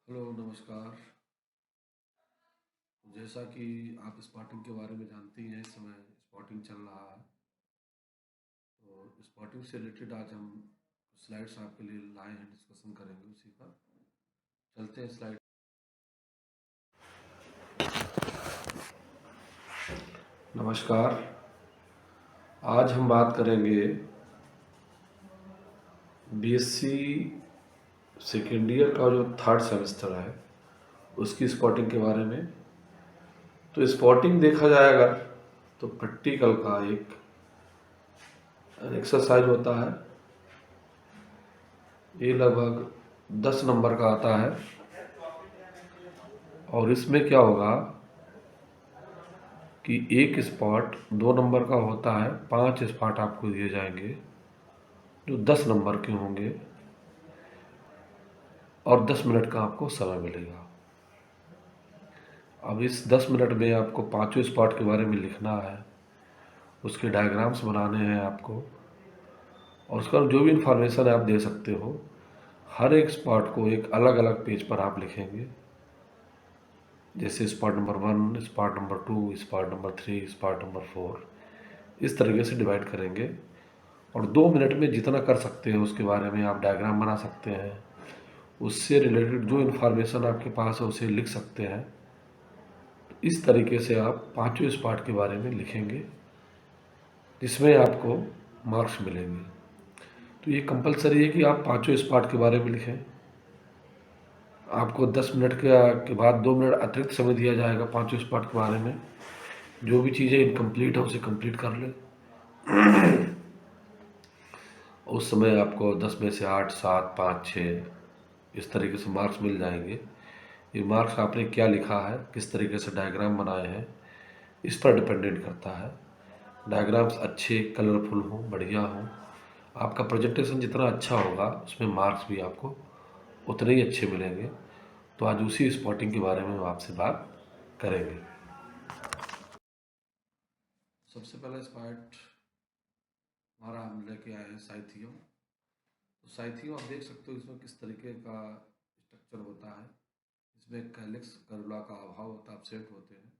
Hello नमस्कार। जैसा कि आप स्पॉटिंग के बारे में जानती हैं, इस समय स्पॉटिंग चल रहा है। तो स्पॉटिंग से रिलेटेड आज हम स्लाइड्स आपके लिए लाए हैं, डिस्कशन करेंगे उसी पर। चलते हैं स्लाइड। नमस्कार। आज हम बात करेंगे बीएससी सेकेंड ईयर का जो थर्ड सेमेस्टर है उसकी स्पॉटिंग के बारे में। तो स्पॉटिंग देखा जाए अगर, तो प्रैक्टिकल का एक एक्सरसाइज होता है। ये लगभग 10 नंबर का आता है और इसमें क्या होगा कि एक स्पॉट 2 नंबर का होता है, 5 स्पॉट आपको दिए जाएंगे जो 10 नंबर के होंगे और 10 मिनट का आपको समय मिलेगा। अब इस 10 मिनट में आपको पांचों स्पॉट के बारे में लिखना है, उसके डायग्राम्स बनाने हैं आपको, और उसका जो भी इंफॉर्मेशन आप दे सकते हो हर एक स्पॉट को एक अलग अलग पेज पर आप लिखेंगे। जैसे spot number 1, spot number 2, spot number 3, spot number 4, इस तरीके से डिवाइड करेंगे। और 2 मिनट में जितना कर सकते हैं उसके बारे में आप डायग्राम बना सकते हैं, उससे रिलेटेड जो इन्फॉर्मेशन आपके पास है उसे लिख सकते हैं। तो इस तरीके से आप पांचों स्पॉट के बारे में लिखेंगे जिसमें आपको मार्क्स मिलेंगे। तो ये कंपलसरी है कि आप पांचों स्पॉट के बारे में लिखें। आपको 10 मिनट के बाद 2 मिनट अतिरिक्त समय दिया जाएगा पांचों स्पॉट के बारे में। जो भी चीज़ें इनकम्प्लीट है उसे कंप्लीट कर लें। उस समय आपको 10 में से 8, 7, 5, 6 इस तरीके से मार्क्स मिल जाएंगे। ये मार्क्स आपने क्या लिखा है, किस तरीके से डायग्राम बनाए हैं, इस पर डिपेंडेंट करता है। डायग्राम्स अच्छे, कलरफुल हों, बढ़िया हों, आपका प्रेजेंटेशन जितना अच्छा होगा उसमें मार्क्स भी आपको उतने ही अच्छे मिलेंगे। तो आज उसी स्पॉटिंग के बारे में हम आपसे बात करेंगे। सबसे पहला स्पॉट हमारा हम लेके आए हैं साइथियम। तो साइथियम आप देख सकते हो इसमें किस तरीके का स्ट्रक्चर होता है। इसमें कैलिक्स करुला का अभाव होता है, एब्सेंट होते हैं।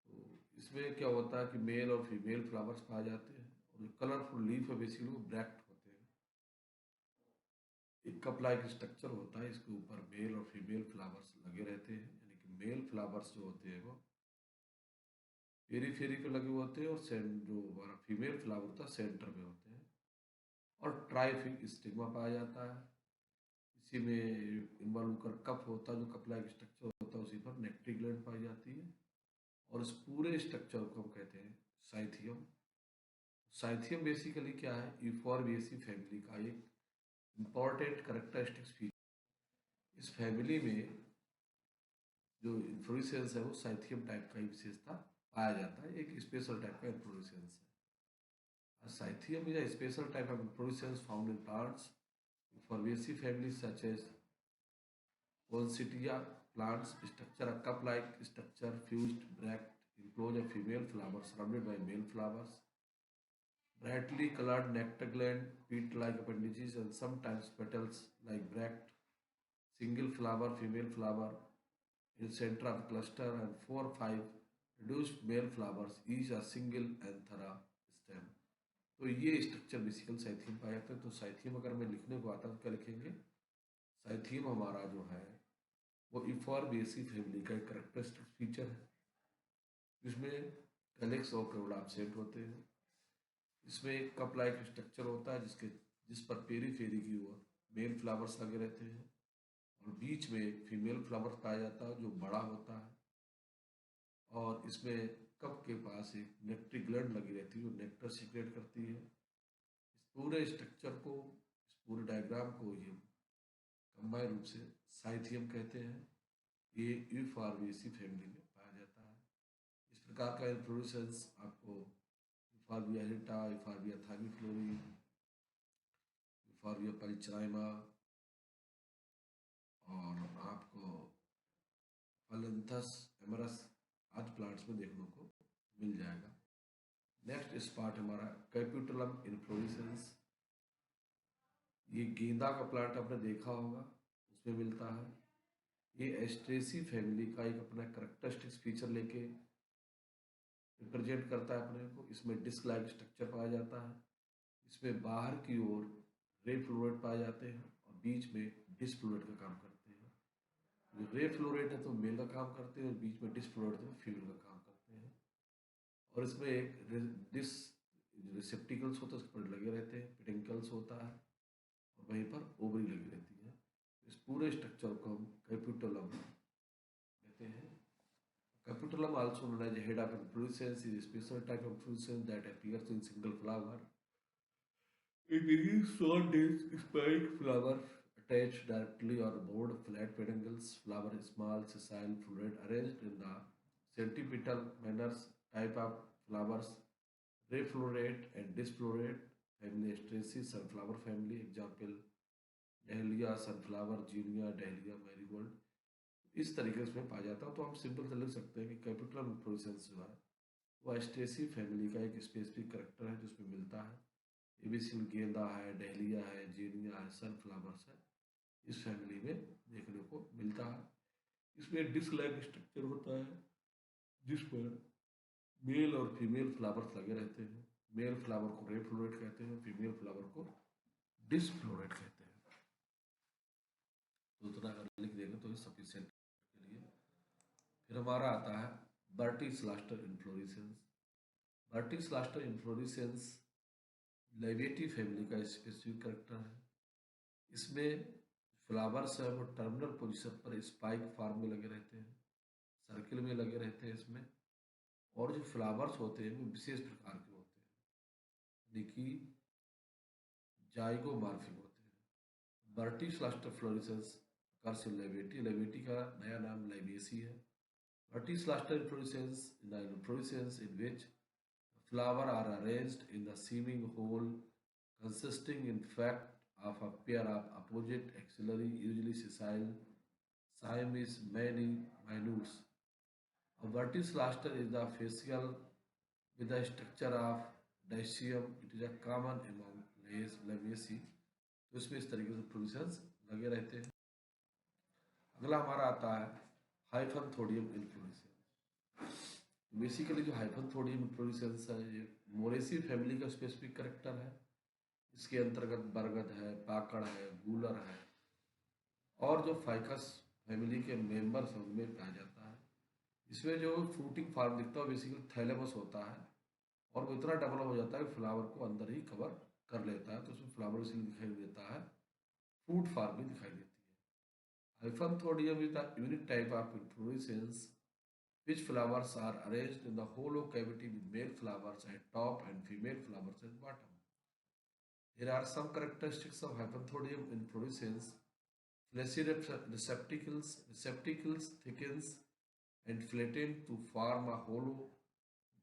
तो इसमें क्या होता है कि मेल और फीमेल फ्लावर्स पाए जाते हैं, और जो कलरफुल लीफ है बेसिकली वो ब्रैक्ट होते हैं। एक कप लाइक स्ट्रक्चर होता है, इसके ऊपर मेल और फीमेल फ्लावर्स लगे रहते हैं। यानी कि मेल फ्लावर्स जो होते हैं वो फेरी फेरी पे लगे हुए होते हैं, और जो हमारा फीमेल फ्लावर होता है सेंटर में होते हैं। और ट्राइफिक स्टिग्मा पाया जाता है। इसी में इन्वॉल्व होकर कप होता है, जो कप लाइक स्ट्रक्चर होता है, उसी पर नेक्ट्री ग्लैंड पाई जाती है। और इस पूरे स्ट्रक्चर को हम कहते हैं साइथियम। साइथियम बेसिकली क्या है, यूफोर्बिएसी फैमिली का एक इम्पॉर्टेंट करेक्टरिस्टिक्स फीचर। इस फैमिली में जो इन्फ्लोरेसेंस है वो साइथियम टाइप का ही विशेषता पाया जाता है, एक स्पेशल टाइप का इन्फ्लोरेसेंस है। Cyathium is a special type of inflorescence found in plants Euphorbiaceae family such as Poinsettia plants structure a cup-like structure, fused, bract, enclose a female flower surrounded by male flowers. Brightly colored nectar gland, pit-like appendages, and sometimes petals like bract. Single flower, female flower in center of cluster, and 4 or 5 reduced male flowers, each a single anthera stem. तो ये structure बेसिकल cyathium पाया जाता है। तो cyathium अगर मैं लिखने को आता है तो क्या लिखेंगे, साइथियम हमारा जो है वो यूफोर्बिएसी फैमिली का एक करेक्टरिस्टिक फीचर है, जिसमें कैलिक्स और करोड़ा एब्सेंट होते हैं। इसमें एक कप लाइक स्ट्रक्चर होता है जिस पर पेरी फेरी की ओर मेल फ्लावर्स लगे रहते हैं, और बीच में फीमेल फ्लावर पाया जाता है जो बड़ा होता है। और इसमें कप के पास एक नेक्ट्री ग्लैंड लगी रहती है जो नेक्टर सीक्रेट करती है। इस पूरे स्ट्रक्चर को, इस पूरे डायग्राम को ये कंबाइन रूप से साइथियम कहते हैं। ये यूफोर्बिएसी फैमिली में पाया जाता है। इस प्रकार का इन्फ्लोरेसेंस आपको यूफॉर्बिया हिटा, यूफॉर्बिया थाइमिफ्लोरी, यूफॉर्बिया पलिचराइमा और आपको फलेंथस एमरस आदि प्लांट्स में देखने को मिल जाएगा। नेक्स्ट स्पॉट हमारा कैप्यूटलम इन्फ्लोरेसेंस। ये गेंदा का प्लांट आपने देखा होगा, उसमें मिलता है। ये एस्ट्रेसी फैमिली का एक अपना करेक्टरिस्टिक्स फीचर लेके रिप्रेजेंट करता है अपने को। इसमें डिस्क लाइक स्ट्रक्चर पाया जाता है। इसमें बाहर की ओर रे फ्लोरेट पाए जाते हैं और बीच में डिसफ्लोरेट का काम करते हैं। जो रे फ्लोरेट है तो मेल का काम करते हैं और बीच में डिसफ्लोरेट तो फीमेल का काम करते हैं। और इसमें एक डिस रिसेप्टिकल्स होता है, उस पर लगे रहते हैं, पेडिकल्स होता है और वहीं पर ओवरी लगी रहती है। इस पूरे स्ट्रक्चर को हम कैपिटलम कहते हैं। Capitulum, also known as a head of inflorescence, is a special type of inflorescence that appears in single flower. It is short disc spike flower attached directly or board flat peduncles. Flower is small, sessile, floret arranged in the centripetal manners. Type of flowers reflorate and disflorate. Family Astraceae, sunflower family. Example: Dahlia, sunflower, zinnia, dahlia, marigold. इस तरीके से उसमें पाया जाता है। तो हम simple से लिख सकते हैं कि कैपिटल इन्फ्लोरेसेंस जो है वो एस्ट्रेसी फैमिली का एक स्पेसिफिक करेक्टर है जिसमें मिलता है। एबिसिल गेंदा है, डहलिया है, जीनिया है, सनफ्लावर्स है, इस फैमिली में देखने को मिलता है। इसमें डिस्क लाइक स्ट्रक्चर होता है जिस पर मेल और फीमेल फ्लावर्स लगे रहते हैं। मेल फ्लावर को रे फ्लोरेट कहते हैं, फीमेल फ्लावर को डिसफ्लोरेट कहते हैं। तो उतना अगर लिख देंगे तो ये सफिशिएंट के लिए। फिर हमारा आता है बर्टिसलास्टर इन्फ्लोरेसेंस। बर्टिसलास्टर इन्फ्लोरेसेंस लेविएटी फैमिली का स्पेसिफिक करेक्टर है। इसमें फ्लावर्स है वो टर्मिनल पोजीशन पर स्पाइक फॉर्म में लगे रहते हैं, सर्किल में लगे रहते हैं इसमें। और जो फ्लावर्स होते हैं वो विशेष प्रकार के होते हैं, यानी कि जाइगोमॉर्फिक होते हैं। बर्टिसलास्टर फ्लोरेसेंस occurs in लेविएटी। लेविएटी का नया नाम लाइबेसी है। Botany inflorescence in which flowers are arranged in the seeming whole, consisting in fact of a pair of opposite axillary, usually sessile, Siamese many minutes. A verticilluster is the fascicle with the structure of diacium. It is a common among Labiaceae. तो इसमें इस तरीके से provisions लगे रहते हैं। अगला हमारा आता है हाइफनथोडियम इन्फ्लोरेसेंस। बेसिकली जो हाइफनथोडियम इन्फ्लोरेसेंस है ये मोरेसी फैमिली का स्पेसिफिक करेक्टर है। इसके अंतर्गत बरगद है, पाकड़ है, गूलर है और जो फाइकस फैमिली के मेंबर्स हैं उनमें पाया जाता है। इसमें जो फ्रूटिंग फॉर्म दिखता है बेसिकली थैलेमस होता है और वो इतना डेवलप हो जाता है कि फ्लावर को अंदर ही कवर कर लेता है। तो उसमें फ्लावर इसलिए दिखाई देता है, फ्रूट फॉर्म भी दिखाई देती है। Hyphanthodium is the unique type of inflorescence which flowers are arranged in the hollow cavity with male flowers at top and female flowers at bottom. There are some characteristics of Hyphanthodium inflorescence. Fleshy receptacles thickens and flatten to form a hollow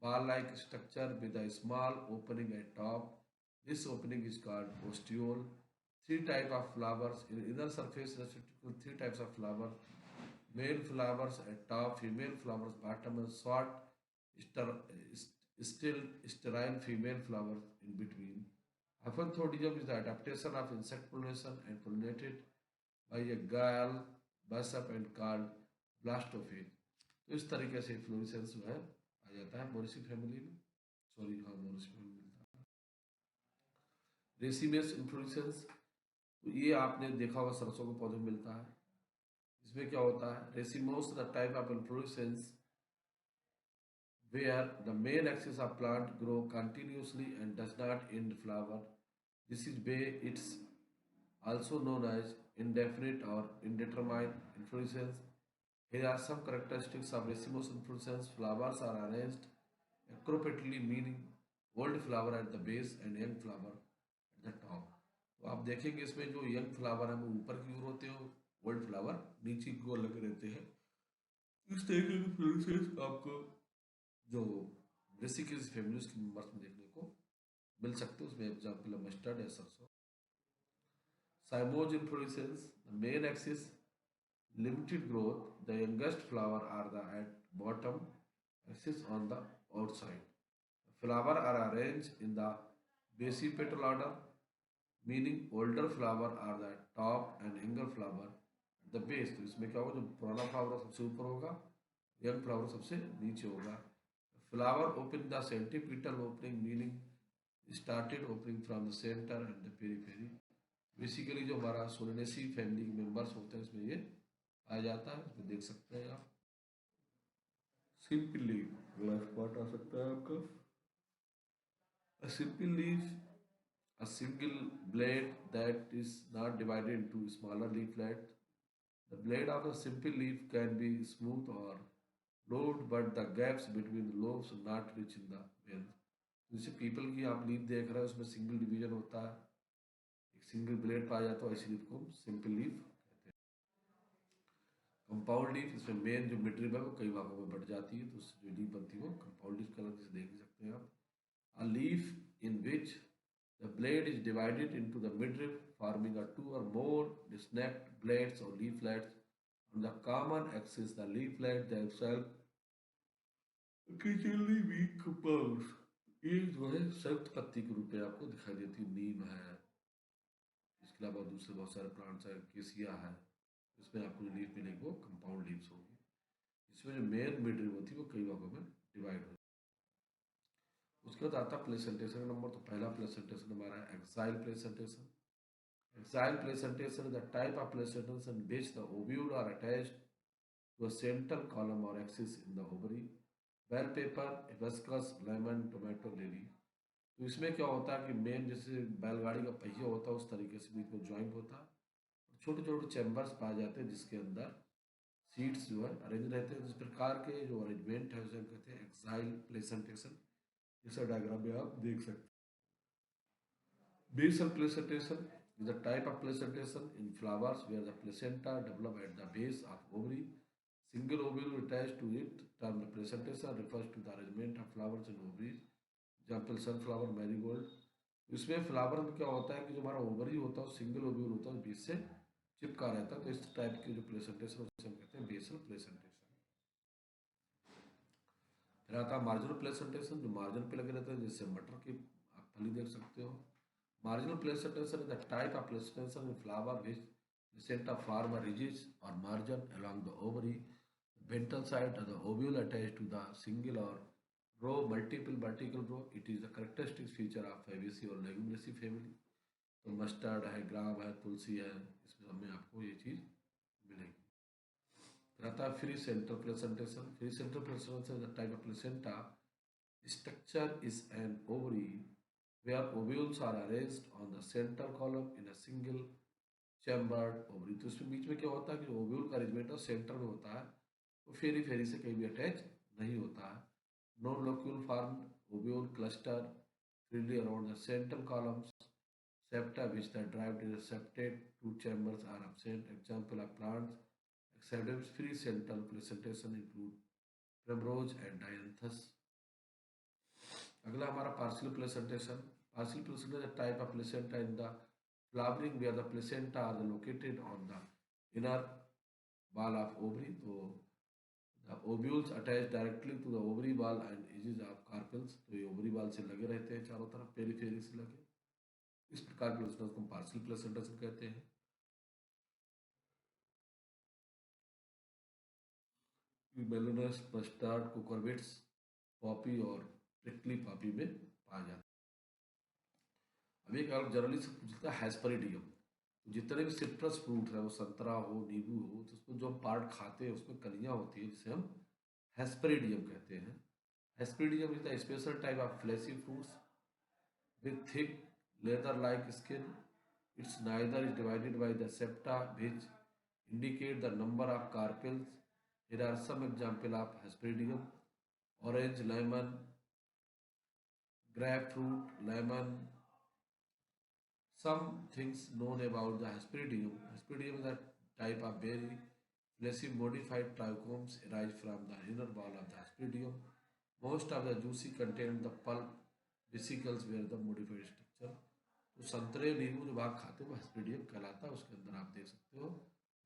ball-like structure with a small opening at top. This opening is called ostiole. Three types of flowers in inner surface receptacle. Three types of flowers: male flowers at top, female flowers bottom, and short, still sterile female flowers in between. Aphanthodium is the adaptation of insect pollination and pollinated by a gall bishop and called blastophage. तो इस तरीके से florescence जो है आ जाता है मोरिसी family में। Sorry, हाँ, मोरिसी में मिलता है। रेसिमेस इन्फ्लोरेसेंस, तो ये आपने देखा होगा सरसों के पौधे में मिलता है। इसमें क्या होता है, racemose the type of inflorescence where the main axis of plant grow continuously and does not end flower. This is why it's also known as indefinite or indeterminate inflorescence. Here are some characteristics of racemose inflorescence. Flowers are arranged acrobatically, meaning old flower at the base and young flower at the top. तो आप देखेंगे इसमें जो young flower है वो ऊपर की ओर होते हैं, ओल्ड फ्लावर नीचे की ओर लगे रहते हैं। इस तरीके के फ्लोरेसेंस आपको जो ब्रेसिकस फैमिली के मेंबर्स में देखने को मिल सकते हैं। उसमें एग्जाम्पल है मस्टर्ड या सरसों। Cymose inflorescence, the main axis limited growth, the youngest flower are the at bottom, axis on the outside. The flower are arranged in the basipetal order, meaning older flower are the top and younger flower the base, तो इसमें क्या होगा, जो पुराना flower सबसे ऊपर होगा, young flower सबसे नीचे होगा। Flower open the centripetal opening, meaning started opening from the centre and the periphery. Basically जो हमारा सोलेनेसी फैमिली के मेंबर्स होते हैं इसमें ये आ जाता है, इसमें देख सकते हैं आप। सिंपल लीफ लास्ट पार्ट आ सकता है आपका। A simple leaf, a single blade that is not divided into smaller leaflets. The blade of a simple leaf can be smooth or lobed, but the gaps between the lobes are not rich in the veins. जैसे people की आप leaf देख रहे हैं उसमें single division होता है, एक सिंगल ब्लेड पाया जाता है, इसी लीफ को सिंपल लीफ कहते हैं। कंपाउंड लीफ, इसमें मेन जो मिडरिब है वो कई भागों में बढ़ जाती है, तो जो लीफ बनती है वो कंपाउंड लीफ कलर से देख सकते हैं आप। A leaf in which the blade is divided into the midrib, forming a two or more distinct blades or leaflets. On the common axis, the leaflet themselves occasionally weak compounds. ये जो है संयुक्त पत्ती के रूप में आपको दिखाई देती है, नीम है, इसके अलावा दूसरे बहुत सारे प्लांट्स हैं, केसिया है, इसमें आपको जो लीफ मिलेगी वो कंपाउंड लीव्स होगी। इसमें जो मेन मिडरिब होती है वो कई भागों में डिवाइड होती है। उसके बाद आता है प्लेसेंटेशन नंबर, तो पहला प्लेसेंटेशन हमारा है exile placentation. Axial placentation is the type of placentation in which the ovule are attached to a central column or axis in the ovary. Bell pepper, hibiscus, lemon, tomato, lily. तो इसमें क्या होता है कि main जैसे बैलगाड़ी का पहिया होता है उस तरीके से बीच में ज्वाइंट होता है, छोटे छोटे चैम्बर्स पाए जाते हैं जिसके अंदर सीड्स जो है अरेंज रहते हैं। जिस प्रकार के जो अरेंजमेंट है उसे हम कहते हैं एक्साइल प्लेसेंटेशन। जैसा डायग्राम में आप देख सकते हैं। Basal placentation is a type of placentation in flowers where the placenta develop at the base of ovary. Single ovule attached to it, termed placentation, refers to the arrangement of flowers in ovaries. Example sunflower, marigold. इसमें flower में क्या होता है कि जो हमारा ovary होता है सिंगल ओव्यूल होता है, बीच से चिपका रहता है, तो इस टाइप की जो प्लेसेंटेशन उसे हम कहते हैं बेसल प्लेसेंटेशन। फिर आता है मार्जिनल प्लेसेंटेशन, जो मार्जिन पे लगे रहते हैं, जैसे मटर की आप फली देख सकते हो। Marginal placentation is the type of placentation in flower which placenta form a ridge or margin along the ovary. The ventral side of the ovule attached to the single or row, multiple vertical row. It is the characteristic feature of Fabaceae और Leguminaceae family. तो mustard है, ग्राम है, तुलसी है, इसमें सब में आपको ये चीज़ मिलेगी। फिर आता है free central placentation. Free central placentation is the type of placenta structure is an ovary where ovules are arranged on the center column in a single chambered ovary। तो इसमें बीच में क्या होता है कि ओव्यूल का अरेंजमेंट सेंटर में होता है, वो फेरी फेरी से कहीं भी अटैच नहीं होता है। No locule formed ovule cluster freely around the central columns, septa which the derived is septate, two chambers are absent. Example of plants except free central placentation include primrose and dianthus। अगला हमारा partial placentation. Partial placentation type of placenta in the flowering where the placenta are located on the inner wall of ovary। तो the ovules attach directly to the ovary wall and edges of carpels। तो ये ovary wall से लगे रहते हैं चारों तरफ, periphery से लगे। इस प्रकार के प्लेसेंटा को पार्शियल प्लेसेंटेशन कहते हैं। मेलोनस, मस्टर्ड, कुकुरबिट्स, पॉपी और प्रिकली पॉपी में पाया जाता है। अब एक आप जनरली से पूछता है हेस्पेरिडियम। तो जितने भी सिट्रस फ्रूट है, वो संतरा हो, नींबू हो, तो उसमें जो हम पार्ट खाते हैं उसमें कलियां होती है जिसे हम हेस्पेरिडियम कहते हैं। Hesperidium is the special type of fleshy fruits with thick leather like skin. It's neither is divided by the septa which indicate the number of carpels। Here are some example of Hesperidium: orange, lemon, grapefruit, lemon। Some things known about the Hesperidium. Hesperidium is a type of berry. Fleshy modified trichomes arise from the inner wall of the Hesperidium. Most of the juicy contain the pulp vesicles where the modified structure। तो संतरे नींबू जो भाग खाते हैं वो हेस्पेरिडियम कहलाता है। उसके अंदर आप देख सकते हो,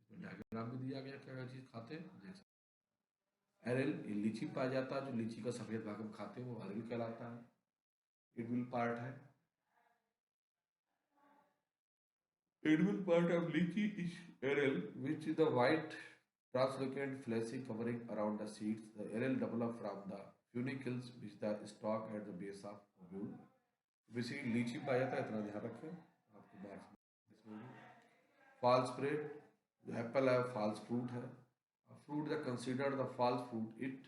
इसमें डायग्राम भी दिया गया क्या क्या चीज़ खाते हैं देख सकते हैं। एरेल, ये लीची पाया जाता है, जो लीची का सफ़ेद भाग हम खाते हैं वो एरेल कहलाता है। इट विल पार्ट है। Edible part of lychee is aril, which is the white translucent fleshy covering around the seeds. The aril develop from the funicles, which the stalk at the base of ovule. Basically लीची पाया जाता है, इतना ध्यान रखें आपको marks में false bread, जो एप्पल है फॉल्स फ्रूट है. Fruit the considered the false fruit it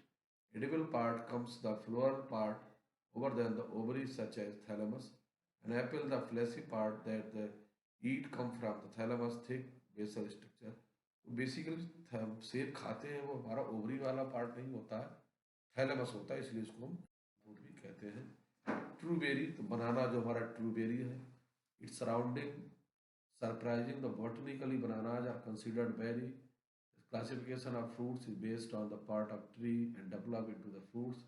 edible part comes the floral part over than the ovaries such as thalamus. An apple the fleshy part that the eat come from the thalamus thick basal structure. Basically सेब खाते हैं वो हमारा ovary वाला part नहीं होता है, thalamus होता है, इसलिए इसको हम फ्रूट भी कहते हैं. ट्रूबेरी, तो बनाना जो हमारा ट्रूबेरी है, it's surrounding surprising the botanically bananas are considered berry. Classification of fruits is based on the part of tree and develop into the fruits.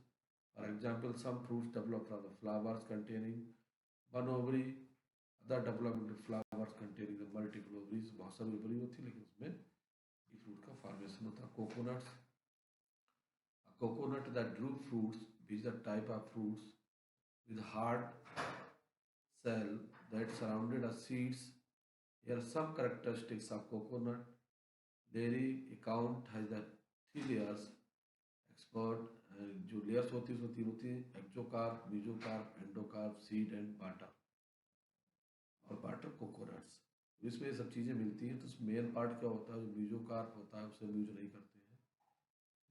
For example, some fruits develop from the flowers containing one ovary, other develop into flowers containing the multiple ovaries. बहुत सारी ovary होती है लेकिन उसमें ये fruit का formation होता है. Coconuts, coconut that drupe fruits, which is a type of fruits with hard shell that surrounded the seeds. Here are some characteristics of coconut. Dairy account has the three layers. Expert जो layers होती है उसमें तीन होती हैं, exocarp, mesocarp, endocarp, seed and water. और water coconuts, इसमें ये सब चीज़ें मिलती हैं. तो मेन पार्ट क्या होता है, जो मीजोकार्प होता है उसे यूज नहीं करते हैं.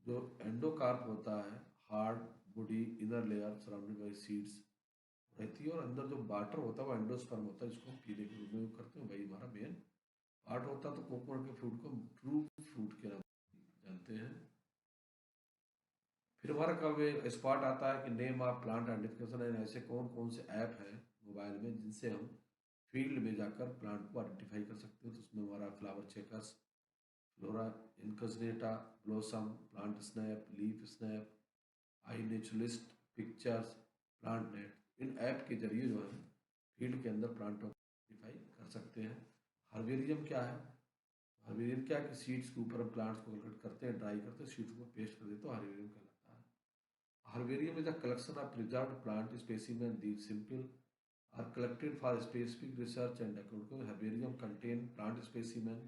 जो एंडोकार्प होता है, hard body inner layer surrounded by seeds रहती है, और अंदर जो बाटर होता है वो एंडोस्पर्म होता है, जिसको हम पीने के रूप में यूज करते हैं, वही हमारा मेन पार्ट होता है. तो कोकोनट के फ्रूट को ट्रू फ्रूट के नाम से जानते हैं. फिर हमारा कब स्पॉट आता है कि नेम ऑफ प्लांट आइडेंटिफिकेशन है. ऐसे कौन कौन से ऐप हैं मोबाइल में जिनसे हम फील्ड में जाकर प्लांट को आइडेंटिफाई कर सकते हैं. तो उसमें हमारा Flower Checkers, Flora Incognita, Blossom, PlantSnap, LeafSnap, iNaturalist, pictures, PlantNet. इन ऐप के जरिए जो है फील्ड के अंदर प्लांटों को आइडेंटिफाई कर सकते हैं. हर्बेरियम क्या है? हर्बेरियम क्या है कि सीड्स के ऊपर हम प्लांट्स को कलेक्ट करते हैं, ड्राई करते हैं, सीड्स को पेस्ट कर देते हैं, तो हर्बेरियम कहलाता है. Herbarium is a collection of preserved plant specimen. These simple are collected for specific research and documentation. Herbarium contain plant specimen,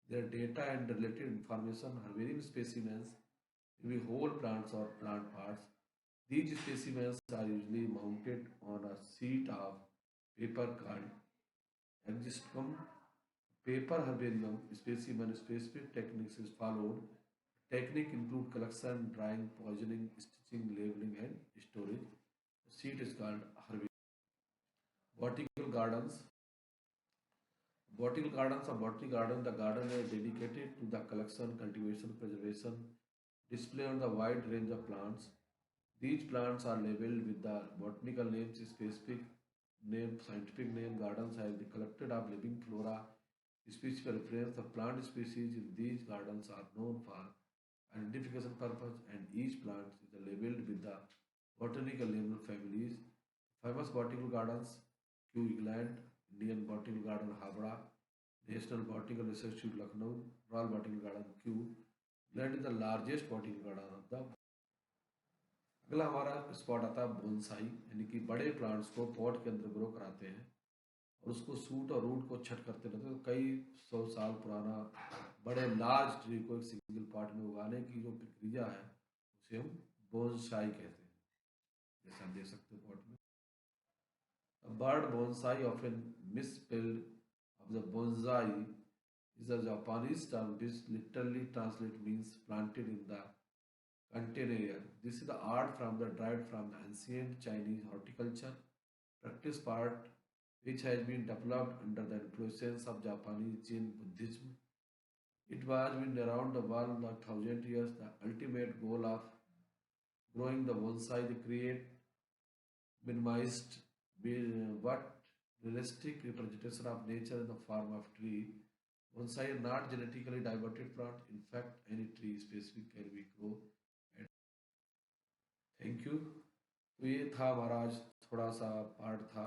their data and related information. Herbarium specimens may be whole plants or plant parts. These specimens are usually mounted on a sheet of paper called angiosperm. Paper herbarium specimen specific techniques is followed. Technique include collection, drying, poisoning, stitching, labeling, and storage. The seed is called herbarium. Vertical gardens. Botanical gardens or botany garden, the garden is dedicated to the collection, cultivation, preservation, display on the wide range of plants. These plants are labeled with the botanical names, specific name, scientific name. Gardens have the collected of living flora, species reference. The plant species in these gardens are known for identification purpose, and each plant is labeled with the botanical name of families. Famous botanical gardens: Kew England, Indian Botanical Garden Havra, National Botanical Research Institute Lucknow, Royal Botanical Garden Kew. England is the largest botanical garden of the. अगला हमारा spot आता है bonsai, यानी कि बड़े plants को pot के अंदर ग्रो कराते हैं और उसको सूट और रूट को छट करते रहते हैं. तो कई 100 साल पुराना बड़े लार्ज ट्री को एक सिंगल पार्ट में उगाने की जो प्रक्रिया है उसे हम बोनसाई कहते हैं, जैसे आप देख सकते हो पॉट में. A bird bonsai, often misspelled of the bonsai, is a Japanese term which literally translate means planted in the container. This is the art from the derived from the ancient Chinese horticulture practice part, which has been developed under the influence of Japanese Zen Buddhism. It was been around the world for 1,000 years. The ultimate goal of growing the bonsai to create minimized what realistic representation of nature in the form of tree. Bonsai are not genetically diverted plant. In fact, any tree specific can be grow. Thank you. तो ये था हमारा आज थोड़ा सा part था